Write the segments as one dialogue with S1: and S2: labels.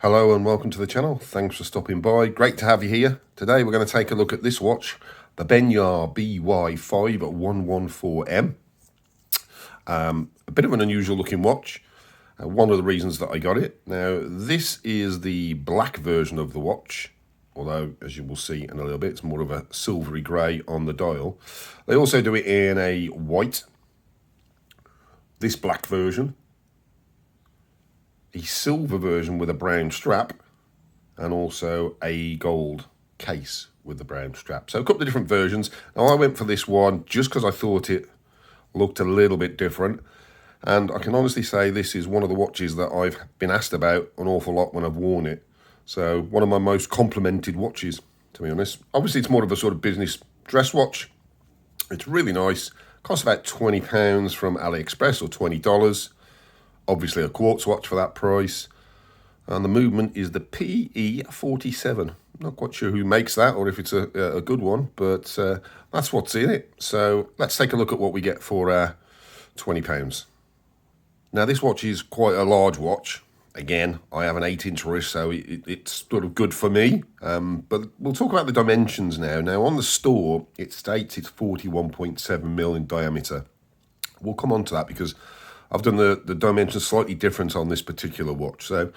S1: Hello and welcome to the channel. Thanks for stopping by. Great to have you here. Today we're going to take a look at this watch, the BENYAR BY-5114M. A bit of an unusual looking watch. One of the reasons that I got it. Now this is the black version of the watch, although as you will see in a little bit it's more of a silvery grey on the dial. They also do it in a white, this black version, a silver version with a brown strap, and also a gold case with the brown strap. So a couple of different versions. Now I went for this one just because I thought it looked a little bit different, and I can honestly say this is one of the watches that I've been asked about an awful lot when I've worn it. So one of my most complimented watches, to be honest. Obviously it's more of a sort of business dress watch. It's really nice. Costs about £20 from AliExpress, or $20. Obviously a quartz watch for that price. And the movement is the PE47. Not quite sure who makes that or if it's a good one, but that's what's in it. So let's take a look at what we get for £20. Now this watch is quite a large watch. Again, I have an 8-inch wrist, so it's sort of good for me. But we'll talk about the dimensions now. Now on the store, it states it's 41.7mm in diameter. We'll come on to that because I've done the dimensions slightly different on this particular watch. So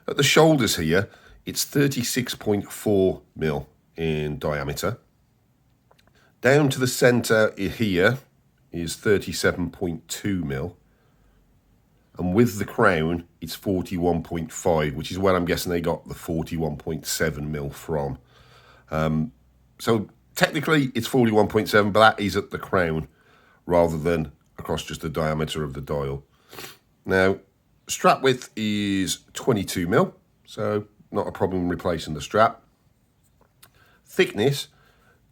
S1: at the shoulders here, it's 36.4mm in diameter. Down to the center here is 37.2mm. And with the crown, it's 41.5, which is where I'm guessing they got the 41.7mm from. So technically it's 41.7, but that is at the crown rather than across just the diameter of the dial. Now, strap width is 22mm, so not a problem replacing the strap. Thickness,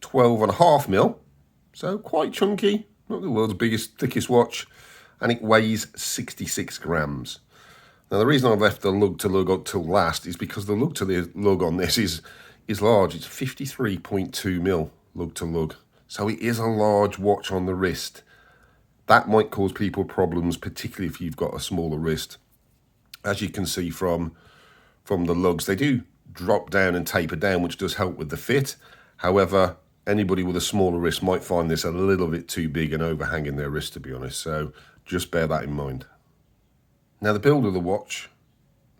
S1: 12.5mm, so quite chunky, not the world's thickest watch, and it weighs 66 grams. Now, the reason I've left the lug to lug up till last is because the lug to the lug on this is large. It's 53.2mm lug to lug, so it is a large watch on the wrist. That might cause people problems, particularly if you've got a smaller wrist. As you can see from the lugs, they do drop down and taper down, which does help with the fit. However, anybody with a smaller wrist might find this a little bit too big and overhanging their wrist, to be honest. So just bear that in mind. Now the build of the watch.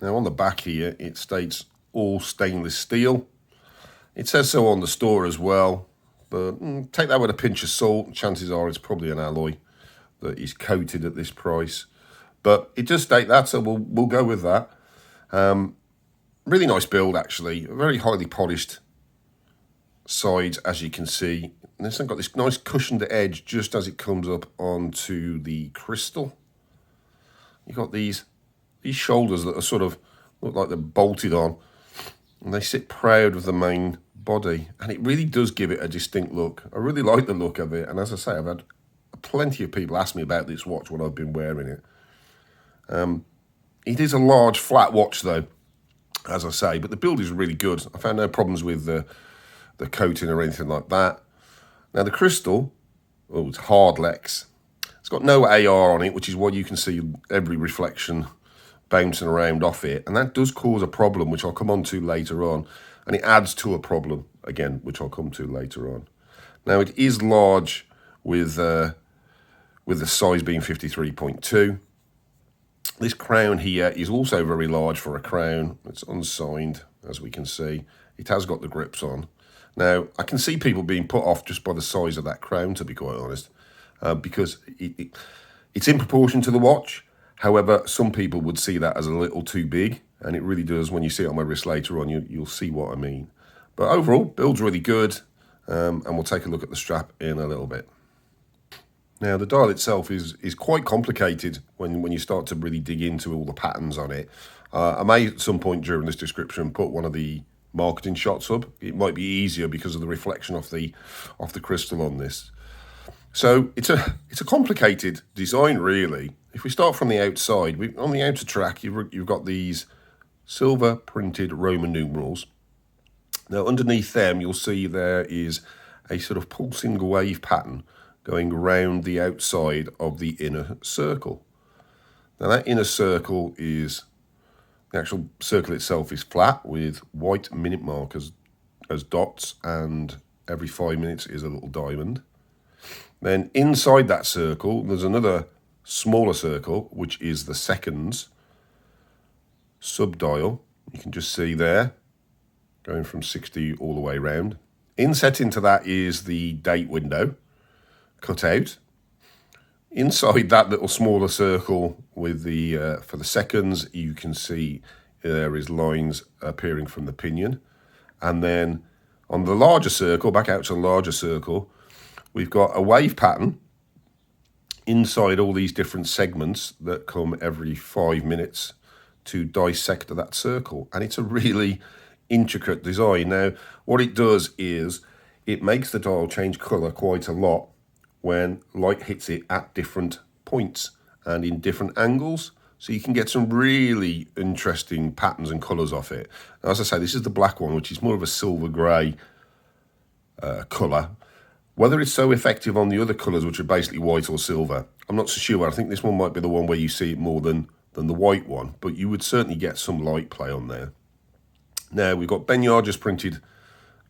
S1: Now on the back here, it states all stainless steel. It says so on the store as well, but take that with a pinch of salt. Chances are it's probably an alloy that is coated at this price, but it does state that, so we'll go with that. Really nice build, actually. Very highly polished sides, as you can see. And it's got this nice cushioned edge just as it comes up onto the crystal. You've got these shoulders that are sort of look like they're bolted on, and they sit proud of the main body, and it really does give it a distinct look. I really like the look of it, and as I say, I've had plenty of people ask me about this watch when I've been wearing it. It is a large flat watch though, as I say, but the build is really good. I found no problems with the coating or anything like that. Now the crystal, it's hardlex. It's got no AR on it, which is why you can see every reflection bouncing around off it, and that does cause a problem, which I'll come on to later on, and it adds to a problem again, which I'll come to later on. Now it is large with the size being 53.2. This crown here is also very large for a crown. It's unsigned, as we can see. It has got the grips on. Now, I can see people being put off just by the size of that crown, to be quite honest, because it's in proportion to the watch. However, some people would see that as a little too big, and it really does. When you see it on my wrist later on, you'll see what I mean. But overall, build's really good, and we'll take a look at the strap in a little bit. Now, the dial itself is quite complicated when you start to really dig into all the patterns on it. I may, at some point during this description, put one of the marketing shots up. It might be easier because of the reflection off the crystal on this. So it's a complicated design, really. If we start from the outside, on the outer track, you've got these silver printed Roman numerals. Now, underneath them, you'll see there is a sort of pulsing wave pattern going around the outside of the inner circle. Now that inner circle is The actual circle itself is flat with white minute markers as dots, and every 5 minutes is a little diamond. Then inside that circle, there's another smaller circle, which is the seconds sub-dial. You can just see there, going from 60 all the way around. Inset into that is the date window, cut out. Inside that little smaller circle with the for the seconds, you can see there is lines appearing from the pinion. And then on the larger circle, back out to the larger circle, we've got a wave pattern inside all these different segments that come every 5 minutes to dissect that circle. And it's a really intricate design. Now, what it does is it makes the dial change colour quite a lot when light hits it at different points and in different angles. So you can get some really interesting patterns and colours off it. Now, as I say, this is the black one, which is more of a silver grey colour. Whether it's so effective on the other colours, which are basically white or silver, I'm not so sure. I think this one might be the one where you see it more than the white one, but you would certainly get some light play on there. Now, we've got BENYAR just printed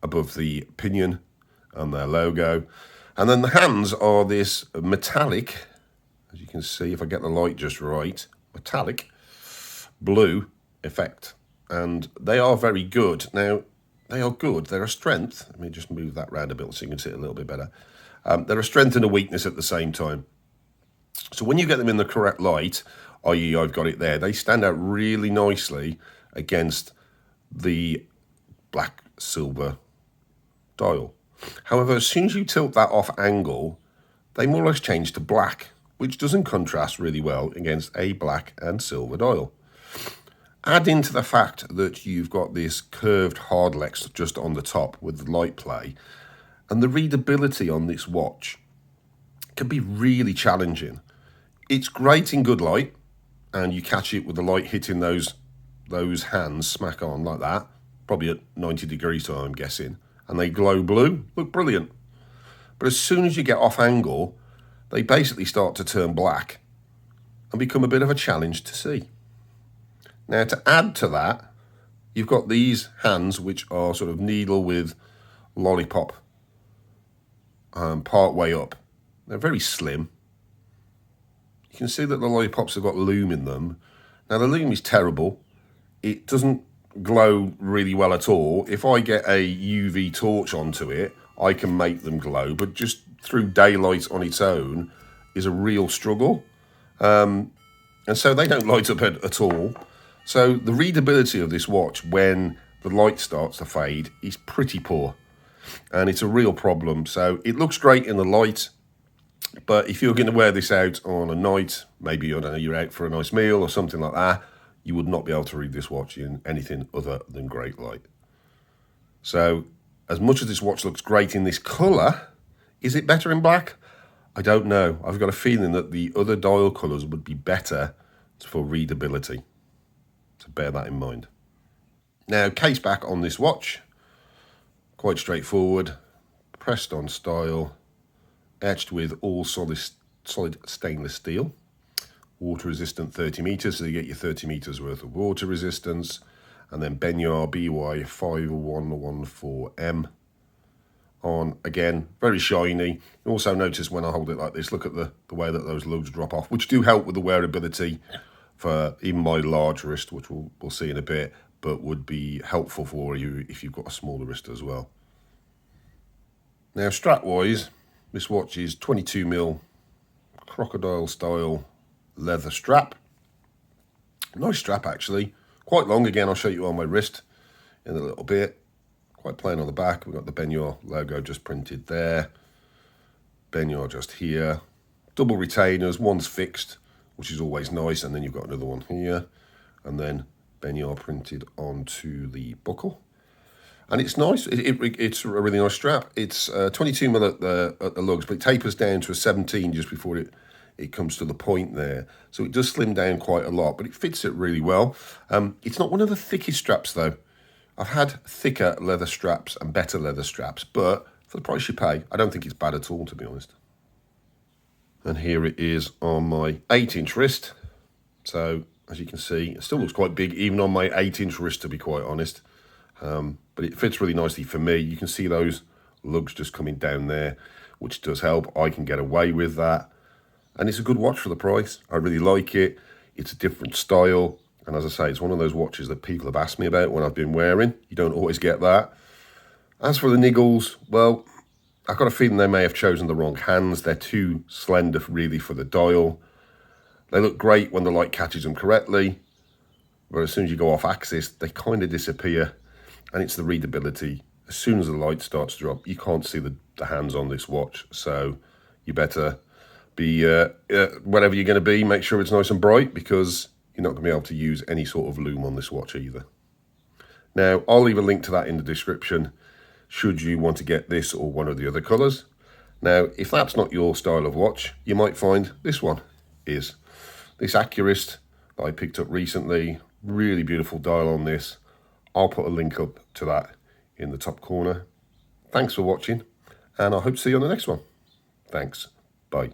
S1: above the pinion and their logo. And then the hands are this metallic, as you can see, if I get the light just right, metallic blue effect. And they are very good. Now, they are good. They're a strength. Let me just move that round a bit so you can see it a little bit better. They're a strength and a weakness at the same time. So when you get them in the correct light, i.e. I've got it there, they stand out really nicely against the black silver dial. However, as soon as you tilt that off angle, they more or less change to black, which doesn't contrast really well against a black and silver dial. Add into the fact that you've got this curved hardlex just on the top with light play, and the readability on this watch can be really challenging. It's great in good light, and you catch it with the light hitting those hands smack on like that, probably at 90 degrees time, I'm guessing, and they glow blue, look brilliant. But as soon as you get off angle, they basically start to turn black and become a bit of a challenge to see. Now, to add to that, you've got these hands, which are sort of needle with lollipop part way up. They're very slim. You can see that the lollipops have got lume in them. Now, the lume is terrible. It doesn't glow really well at all. If I get a UV torch onto it, I can make them glow, but just through daylight on its own is a real struggle. And so they don't light up at all. So the readability of this watch when the light starts to fade is pretty poor. And it's a real problem. So it looks great in the light, but if you're going to wear this out on a night, maybe, I don't know, you're out for a nice meal or something like that, you would not be able to read this watch in anything other than great light. So as much as this watch looks great in this colour, is it better in black? I don't know. I've got a feeling that the other dial colours would be better for readability. So bear that in mind. Now, case back on this watch, quite straightforward, pressed on style, etched with all solid stainless steel, water resistant 30 meters, so you get your 30 meters worth of water resistance, and then BENYAR BY-5114M on, again, very shiny. Also notice when I hold it like this, look at the way that those lugs drop off, which do help with the wearability for even my large wrist, which we'll see in a bit, but would be helpful for you if you've got a smaller wrist as well. Now, strap-wise, this watch is 22mm crocodile style leather strap. Nice strap, actually. Quite long. Again, I'll show you on my wrist in a little bit. Quite plain on the back. We've got the BENYAR logo just printed there. BENYAR just here. Double retainers. One's fixed, which is always nice. And then you've got another one here. And then BENYAR printed onto the buckle. And it's nice. It's a really nice strap. It's 22mm at the lugs, but it tapers down to a 17 just before it comes to the point there. So it does slim down quite a lot, but it fits it really well. It's not one of the thickest straps, though. I've had thicker leather straps and better leather straps, but for the price you pay, I don't think it's bad at all, to be honest. And here it is on my 8-inch wrist. So as you can see. It still looks quite big, even on my 8-inch wrist, to be quite honest. But it fits really nicely for me. You can see those lugs just coming down there, which does help. I can get away with that. And it's a good watch for the price. I really like it. It's a different style. And as I say, it's one of those watches that people have asked me about when I've been wearing. You don't always get that. As for the Niggles, well, I've got a feeling they may have chosen the wrong hands. They're too slender really for the dial. They look great when the light catches them correctly, but as soon as you go off axis, they kind of disappear. And it's the readability. As soon as the light starts to drop, you can't see the hands on this watch. So you better be, whatever you're going to be, make sure it's nice and bright, because you're not going to be able to use any sort of lume on this watch either. Now, I'll leave a link to that in the description, should you want to get this or one of the other colours. Now, if that's not your style of watch, you might find this one is. This Accurist that I picked up recently, really beautiful dial on this. I'll put a link up to that in the top corner. Thanks for watching, and I hope to see you on the next one. Thanks. Bye.